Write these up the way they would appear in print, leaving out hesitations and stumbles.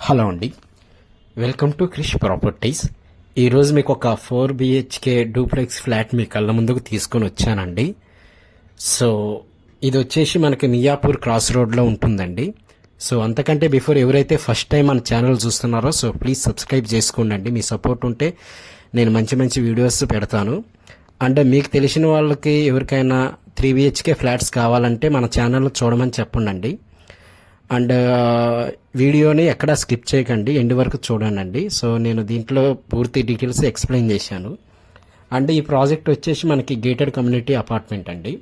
Hello అండి, welcome to Krish properties. ఈరోజు మీకు ఒక 4 బిహెచ్కే డూప్లెక్స్ ఫ్లాట్ మీ కళ్ళ ముందుకు తీసుకొని వచ్చానండి. సో ఇది వచ్చేసి మనకి మియాపూర్ క్రాస్ రోడ్లో ఉంటుందండి. సో అంతకంటే బిఫోర్ ఎవరైతే ఫస్ట్ టైం మన ఛానల్ చూస్తున్నారో సో ప్లీజ్ సబ్స్క్రైబ్ చేసుకోండి. మీ సపోర్ట్ ఉంటే నేను మంచి మంచి వీడియోస్ పెడతాను. అండ్ మీకు తెలిసిన వాళ్ళకి ఎవరికైనా 3 బిహెచ్కే ఫ్లాట్స్ కావాలంటే మన ఛానల్లో చూడమని చెప్పండి. అండ్ వీడియోని ఎక్కడా స్కిప్ చేయకండి, ఎండ్ వరకు చూడండి. సో నేను దీంట్లో పూర్తి డీటెయిల్స్ ఎక్స్ప్లెయిన్ చేశాను. అండ్ ఈ ప్రాజెక్ట్ వచ్చేసి మనకి గేటెడ్ కమ్యూనిటీ అపార్ట్మెంట్ అండి.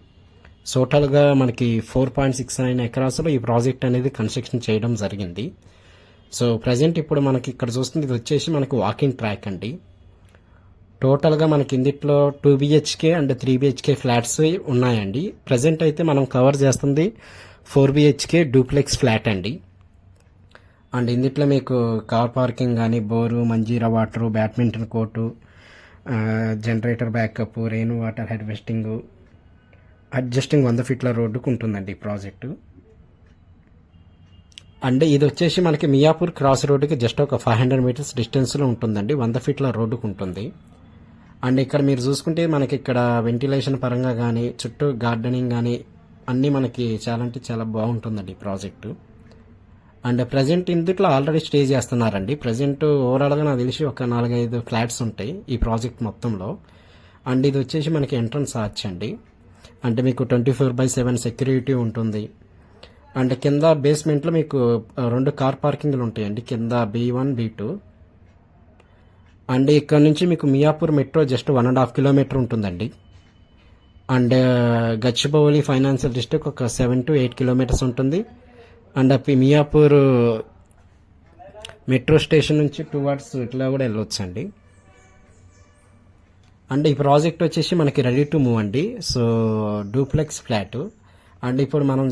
టోటల్గా మనకి 4.69 ఎకరాస్లో ఈ ప్రాజెక్ట్ అనేది కన్స్ట్రక్షన్ చేయడం జరిగింది. సో ప్రజెంట్ ఇప్పుడు మనకి ఇక్కడ చూస్తుంది ఇది వచ్చేసి మనకి వాకింగ్ ట్రాక్ అండి. టోటల్గా మనకి ఇందులో 2 బిహెచ్కే అండ్ 3 బిహెచ్కే ఫ్లాట్స్ ఉన్నాయండి. ప్రజెంట్ అయితే మనం కవర్ చేస్తుంది 4 బిహెచ్కే డూప్లెక్స్ ఫ్లాట్ అండి. అండ్ ఇందులో మీకు కార్ పార్కింగ్ కానీ, bore, Manjira water, badminton court, generator backup, rain water harvesting, adjusting 100 ఫీట్ల రోడ్డుకు ఉంటుందండి ఈ ప్రాజెక్టు. అండ్ ఇది వచ్చేసి మనకి మియాపూర్ క్రాస్ రోడ్డుకి జస్ట్ ఒక 500 మీటర్స్ డిస్టెన్స్లో ఉంటుందండి, 100 ఫీట్ల రోడ్డుకు ఉంటుంది. అండ్ ఇక్కడ మీరు చూసుకుంటే మనకి ఇక్కడ వెంటిలేషన్ పరంగా కానీ, చుట్టూ గార్డెనింగ్ కానీ అన్నీ మనకి చాలా అంటే చాలా బాగుంటుందండి ఈ ప్రాజెక్టు. అండ్ ప్రజెంట్ ఇందులో ఆల్రెడీ స్టే చేస్తున్నారండి. ప్రజెంట్ ఓవరాల్గా నాకు తెలిసి ఒక 4-5 ఫ్లాట్స్ ఉంటాయి ఈ ప్రాజెక్ట్ మొత్తంలో. అండ్ ఇది వచ్చేసి మనకి ఎంట్రన్స్ ఆర్చ్ అండి. అంటే మీకు 24/7 సెక్యూరిటీ ఉంటుంది. అండ్ కింద బేస్మెంట్లో మీకు 2 కార్ పార్కింగ్లు ఉంటాయండి, కింద B1, B2. అండ్ ఇక్కడ నుంచి మీకు మియాపూర్ మెట్రో జస్ట్ 1.5 కిలోమీటర్ ఉంటుందండి. అండ్ గచ్చిబౌలి ఫైనాన్షియల్ డిస్ట్రిక్ట్ ఒక 7 to 8 కిలోమీటర్స్ ఉంటుంది. అండ్ మియాపూర్ మెట్రో స్టేషన్ నుంచి టువర్డ్స్ ఇట్లా కూడా వెళ్ళొచ్చు అండి. అండ్ ఈ ప్రాజెక్ట్ వచ్చేసి మనకి రెడీ టు మూవ్ అండి. So duplex flat. అండ్ ఇప్పుడు మనం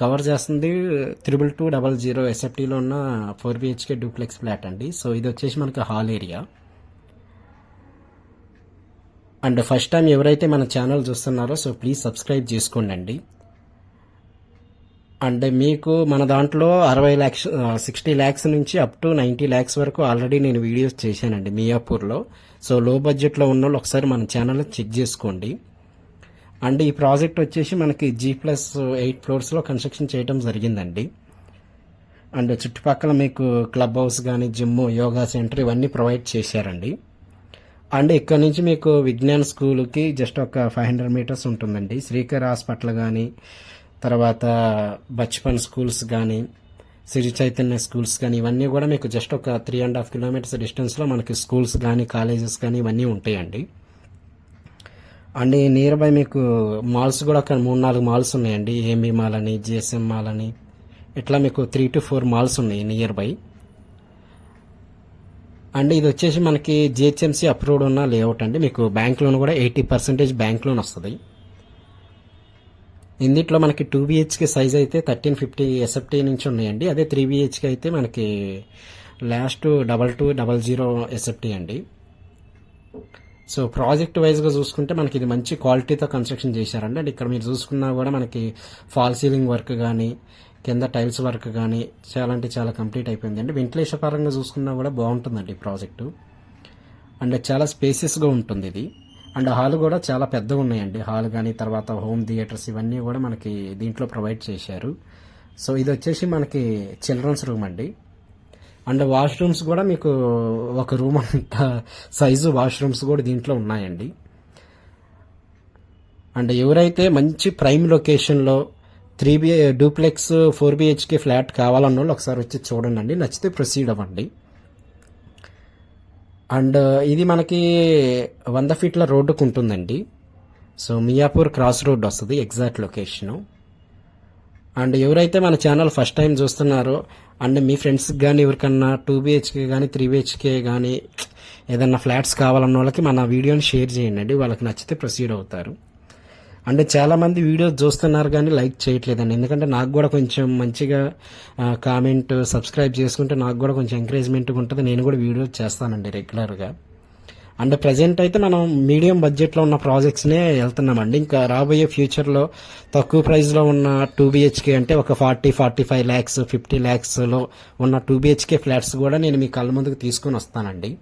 కవర్ చేస్తుంది 22200 ఎస్ఎఫ్టీలో ఉన్న 4 బిహెచ్కే డూప్లెక్స్ ఫ్లాట్ అండి. సో ఇది వచ్చేసి మనకి hall area. And first time ఎవరైతే మన ఛానల్ చూస్తున్నారో సో ప్లీజ్ సబ్స్క్రైబ్ చేసుకోండి. అండ్ మీకు మన దాంట్లో 60 lakhs నుంచి అప్ టు 90 lakhs వరకు ఆల్రెడీ నేను వీడియోస్ చేశానండి మియాపూర్లో. సో లో బడ్జెట్లో ఉన్న వాళ్ళు ఒకసారి మన ఛానల్ చెక్ చేసుకోండి. అండ్ ఈ ప్రాజెక్ట్ వచ్చేసి మనకి G+8 ఫ్లోర్స్లో కన్స్ట్రక్షన్ చేయడం జరిగిందండి. అండ్ చుట్టుపక్కల మీకు క్లబ్ హౌస్ కానీ, జిమ్, యోగా సెంటర్ ఇవన్నీ ప్రొవైడ్ చేశారండి. అండ్ ఇక్కడ నుంచి మీకు విజ్ఞాన్ స్కూల్కి జస్ట్ ఒక 500 మీటర్స్ ఉంటుందండి. శ్రీకర్ హాస్పిటల్ కానీ, తర్వాత బచ్పన్ స్కూల్స్ కానీ, శ్రీ చైతన్య స్కూల్స్ కానీ ఇవన్నీ కూడా మీకు జస్ట్ ఒక 3.5 కిలోమీటర్స్ డిస్టెన్స్లో మనకి స్కూల్స్ కానీ, కాలేజెస్ కానీ ఇవన్నీ ఉంటాయండి. అండ్ నియర్ బై మీకు మాల్స్ కూడా ఒక 3-4 మాల్స్ ఉన్నాయండి. ఏఎంబీ మాల్ అని, జిఎస్ఎం మాల్ అని, ఇట్లా మీకు 3 to 4 మాల్స్ ఉన్నాయి నియర్ బై. అండ్ ఇది వచ్చేసి మనకి జిహెచ్ఎంసీ అప్రూవ్డ్ ఉన్న లేఅవుట్ అండి. మీకు బ్యాంక్ లోన్ కూడా 80% బ్యాంక్ లోన్ వస్తుంది. ఇందులో మనకి 2 బిహెచ్కే సైజ్ అయితే 1350 ఎస్ఎఫ్టీ నుంచి ఉన్నాయండి. అదే 3 బిహెచ్కే అయితే మనకి లాస్ట్ 2200 ఎస్ఎఫ్టీ అండి. సో ప్రాజెక్ట్ వైజ్గా చూసుకుంటే మనకి ఇది మంచి క్వాలిటీతో కన్స్ట్రక్షన్ చేశారండి. అండ్ ఇక్కడ మీరు చూసుకున్నా కూడా మనకి ఫాల్ సీలింగ్ వర్క్ కానీ, కింద టైల్స్ వర్క్ కానీ చాలా అంటే చాలా కంప్లీట్ అయిపోయిందండి. వెంటిలేషన్ పరంగా చూసుకున్నా కూడా బాగుంటుందండి ఈ ప్రాజెక్టు. అండ్ చాలా స్పేసియస్గా ఉంటుంది ఇది. అండ్ హాల్ కూడా చాలా పెద్దగా ఉన్నాయండి. హాల్ కానీ, తర్వాత హోమ్ థియేటర్స్ ఇవన్నీ కూడా మనకి దీంట్లో ప్రొవైడ్ చేశారు. సో ఇది వచ్చేసి మనకి చిల్డ్రన్స్ రూమ్ అండి. అండ్ వాష్రూమ్స్ కూడా మీకు ఒక రూమ్ అంత సైజు వాష్రూమ్స్ కూడా దీంట్లో ఉన్నాయండి. అండ్ ఎవరైతే మంచి ప్రైమ్ లొకేషన్లో డూప్లెక్స్ 4 బిహెచ్కే ఫ్లాట్ కావాలన్న వాళ్ళు ఒకసారి వచ్చి చూడండి. నచ్చితే ప్రొసీడ్ అవ్వండి. అండ్ ఇది మనకి 100 ఫీట్ల రోడ్డుకు ఉంటుందండి. సో మియాపూర్ క్రాస్ రోడ్ వస్తుంది ఎగ్జాక్ట్ లొకేషను. అండ్ ఎవరైతే మన ఛానల్ ఫస్ట్ టైం చూస్తున్నారో అండ్ మీ ఫ్రెండ్స్కి కానీ ఎవరికన్నా 2 బిహెచ్కే కానీ 3 బిహెచ్కే కానీ ఏదన్నా ఫ్లాట్స్ కావాలన్న వాళ్ళకి మన వీడియోని షేర్ చేయండి. వాళ్ళకి నచ్చితే ప్రొసీడ్ అవుతారు. అంటే చాలామంది వీడియోస్ చూస్తున్నారు కానీ లైక్ చేయట్లేదండి. ఎందుకంటే నాకు కూడా కొంచెం మంచిగా కామెంట్, సబ్స్క్రైబ్ చేసుకుంటే నాకు కూడా కొంచెం ఎంకరేజ్మెంట్గా ఉంటుంది. నేను కూడా వీడియోస్ చేస్తానండి రెగ్యులర్గా. అండ్ ప్రజెంట్ అయితే మనం మీడియం బడ్జెట్లో ఉన్న ప్రాజెక్ట్స్నే వెళ్తున్నామండి. ఇంకా రాబోయే ఫ్యూచర్లో తక్కువ ప్రైస్లో ఉన్న 2 BHK అంటే ఒక 40-45 ల్యాక్స్ 50 ల్యాక్స్లో ఉన్న 2 BHK ఫ్లాట్స్ కూడా నేను మీ కళ్ళ ముందుకు తీసుకొని వస్తానండి.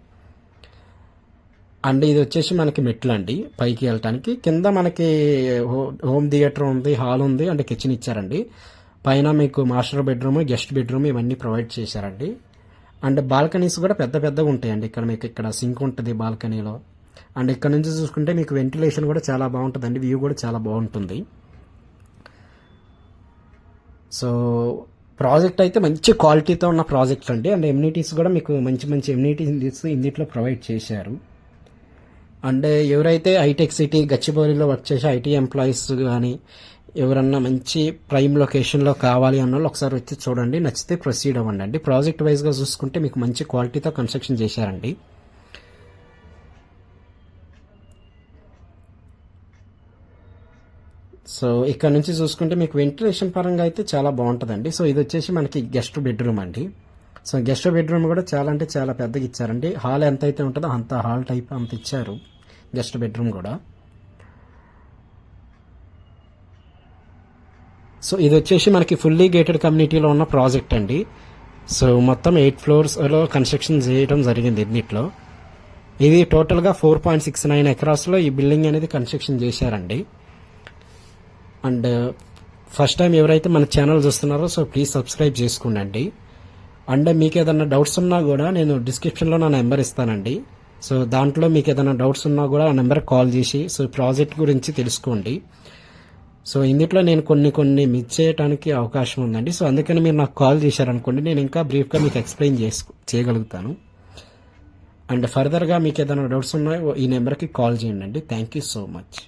అండ్ ఇది వచ్చేసి మనకి మెట్లు అండి పైకి వెళ్ళటానికి. కింద మనకి హోమ్ థియేటర్ ఉంది, హాల్ ఉంది, అండ్ కిచెన్ ఇచ్చారండి. పైన మీకు మాస్టర్ బెడ్రూమ్, గెస్ట్ బెడ్రూమ్ ఇవన్నీ ప్రొవైడ్ చేశారండి. అండ్ బాల్కనీస్ కూడా పెద్ద పెద్దగా ఉంటాయండి. ఇక్కడ మీకు ఇక్కడ సింక్ ఉంటుంది బాల్కనీలో. అండ్ ఇక్కడ నుంచి చూసుకుంటే మీకు వెంటిలేషన్ కూడా చాలా బాగుంటుందండి, వ్యూ కూడా చాలా బాగుంటుంది. సో ప్రాజెక్ట్ అయితే మంచి క్వాలిటీతో ఉన్న ప్రాజెక్ట్ అండి. అండ్ ఎమ్యూనిటీస్ కూడా మీకు మంచి మంచి ఎమ్యూనిటీస్ ఇందులో ప్రొవైడ్ చేశారు. అండ్ ఎవరైతే హైటెక్ సిటీ గచ్చిబౌలిలో వర్క్ చేసే ఐటీ ఎంప్లాయీస్ కానీ ఎవరన్నా మంచి ప్రైమ్ లొకేషన్లో కావాలి అన్న వాళ్ళు ఒకసారి వచ్చి చూడండి, నచ్చితే ప్రొసీడ్ అవ్వండి అండి. ప్రాజెక్ట్ వైజ్గా చూసుకుంటే మీకు మంచి క్వాలిటీతో కన్స్ట్రక్షన్ చేశారండి. సో ఇక్కడ నుంచి చూసుకుంటే మీకు వెంటిలేషన్ పరంగా అయితే చాలా బాగుంటుందండి. సో ఇది వచ్చేసి మనకి గెస్ట్ బెడ్రూమ్ అండి. సో గెస్ట్ బెడ్రూమ్ కూడా చాలా అంటే చాలా పెద్దగా ఇచ్చారండి. హాల్ ఎంత అయితే ఉంటుందో అంత హాల్ టైప్ అంత ఇచ్చారు గెస్ట్ బెడ్రూమ్ కూడా. సో ఇది వచ్చేసి మనకి ఫుల్లీ గేటెడ్ కమ్యూనిటీలో ఉన్న ప్రాజెక్ట్ అండి. సో మొత్తం 8 ఫ్లోర్స్లో కన్స్ట్రక్షన్ చేయడం జరిగింది ఇన్నిట్లో. ఇది టోటల్గా 4.69 ఎకరాస్లో ఈ బిల్డింగ్ అనేది కన్స్ట్రక్షన్ చేశారండి. అండ్ ఫస్ట్ టైం ఎవరైతే మన ఛానల్ చూస్తున్నారో సో ప్లీజ్ సబ్స్క్రైబ్ చేసుకోండి. అండ్ మీకు ఏదైనా డౌట్స్ ఉన్నా కూడా నేను డిస్క్రిప్షన్లో నా నెంబర్ ఇస్తానండి. సో దాంట్లో మీకు ఏదైనా డౌట్స్ ఉన్నా కూడా ఆ నెంబర్కి కాల్ చేసి సో ప్రాజెక్ట్ గురించి తెలుసుకోండి. సో ఇందులో నేను కొన్ని మిస్ చేయడానికి అవకాశం ఉందండి. సో అందుకని మీరు నాకు కాల్ చేశారనుకోండి, నేను ఇంకా బ్రీఫ్గా మీకు ఎక్స్ప్లెయిన్ చేయగలుగుతాను. అండ్ ఫర్దర్గా మీకు ఏదైనా డౌట్స్ ఉన్నాయో ఈ నెంబర్కి కాల్ చేయండి. Thank you so much.